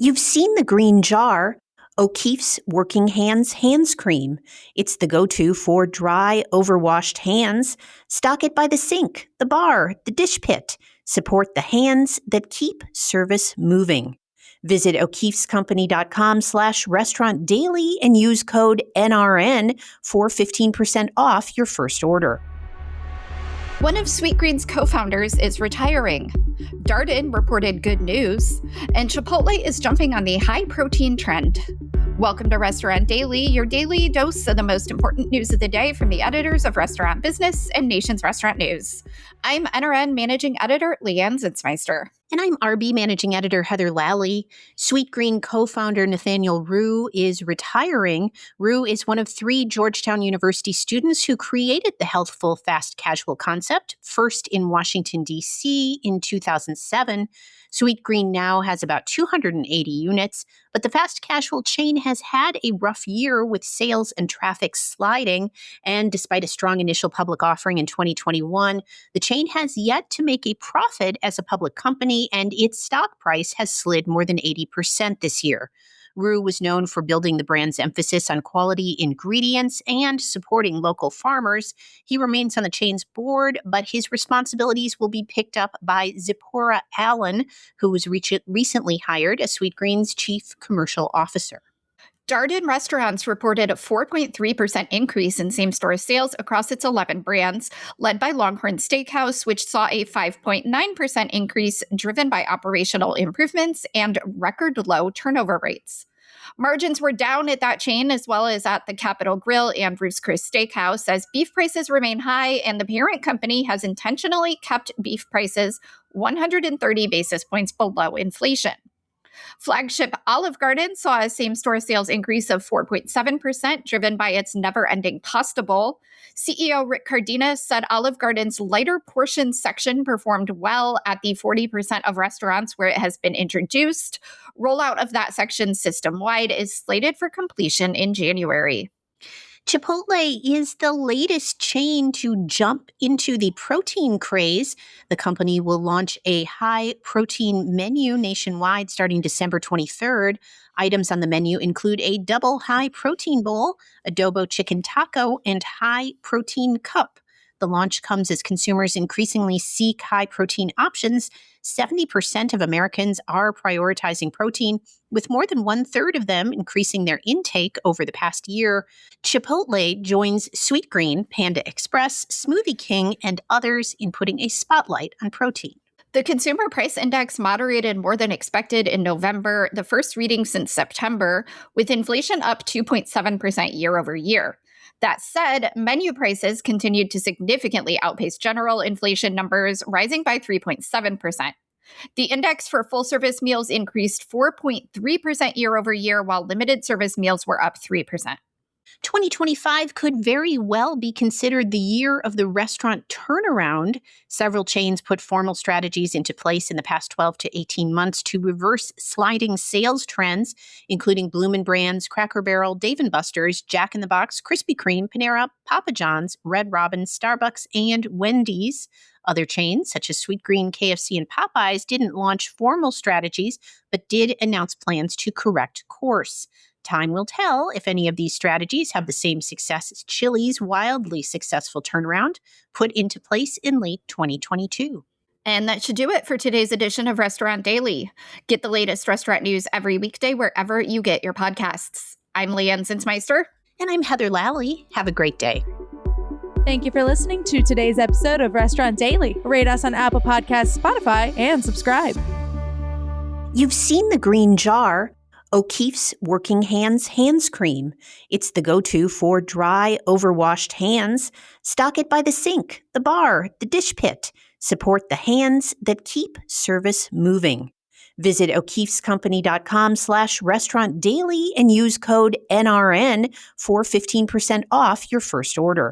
You've seen the green jar, O'Keeffe's Working Hands Hands Cream. It's the go-to for dry, overwashed hands. Stock it by the sink, the bar, the dish pit. Support the hands that keep service moving. Visit o'keeffescompany.com/restaurant daily and use code NRN for 15% off your first order. One of Sweetgreen's co-founders is retiring. Darden reported good news, and Chipotle is jumping on the high-protein trend. Welcome to Restaurant Daily, your daily dose of the most important news of the day from the editors of Restaurant Business and Nation's Restaurant News. I'm NRN Managing Editor Leanne Zinsmeister. And I'm RB Managing Editor Heather Lally. Sweetgreen co-founder Nathaniel Rue is retiring. Rue is one of 3 Georgetown University students who created the healthful fast casual concept, first in Washington, D.C. in 2007. Sweetgreen now has about 280 units, but the fast casual chain has had a rough year with sales and traffic sliding. And despite a strong initial public offering in 2021, the chain has yet to make a profit as a public company, and its stock price has slid more than 80% this year. Rue was known for building the brand's emphasis on quality ingredients and supporting local farmers. He remains on the chain's board, but his responsibilities will be picked up by Zipporah Allen, who was recently hired as Sweetgreen's chief commercial officer. Darden Restaurants reported a 4.3% increase in same-store sales across its 11 brands, led by Longhorn Steakhouse, which saw a 5.9% increase driven by operational improvements and record low turnover rates. Margins were down at that chain as well as at the Capitol Grill and Ruth's Chris Steakhouse as beef prices remain high, and the parent company has intentionally kept beef prices 130 basis points below inflation. Flagship Olive Garden saw a same-store sales increase of 4.7%, driven by its never-ending pasta bowl. CEO Rick Cardenas said Olive Garden's lighter portion section performed well at the 40% of restaurants where it has been introduced. Rollout of that section system-wide is slated for completion in January. Chipotle is the latest chain to jump into the protein craze. The company will launch a high-protein menu nationwide starting December 23rd. Items on the menu include a double high-protein bowl, adobo chicken taco, and high-protein cup. The launch comes as consumers increasingly seek high-protein options. 70% of Americans are prioritizing protein, with more than 1/3 of them increasing their intake over the past year. Chipotle joins Sweetgreen, Panda Express, Smoothie King, and others in putting a spotlight on protein. The Consumer Price Index moderated more than expected in November, the first reading since September, with inflation up 2.7% year over year. That said, menu prices continued to significantly outpace general inflation numbers, rising by 3.7%. The index for full-service meals increased 4.3% year over year, while limited service meals were up 3%. 2025 could very well be considered the year of the restaurant turnaround. Several chains put formal strategies into place in the past 12 to 18 months to reverse sliding sales trends, including Bloomin' Brands, Cracker Barrel, Dave & Buster's, Jack in the Box, Krispy Kreme, Panera, Papa John's, Red Robin, Starbucks, and Wendy's. Other chains, such as Sweetgreen, KFC, and Popeyes, didn't launch formal strategies, but did announce plans to correct course. Time will tell if any of these strategies have the same success as Chili's wildly successful turnaround put into place in late 2022. And that should do it for today's edition of Restaurant Daily. Get the latest restaurant news every weekday wherever you get your podcasts. I'm Leanne Zinsmeister. And I'm Heather Lally. Have a great day. Thank you for listening to today's episode of Restaurant Daily. Rate us on Apple Podcasts, Spotify, and subscribe. You've seen the green jar, O'Keeffe's Working Hands Hands Cream. It's the go-to for dry, overwashed hands. Stock it by the sink, the bar, the dish pit. Support the hands that keep service moving. Visit o'keeffescompany.com/restaurant daily and use code NRN for 15% off your first order.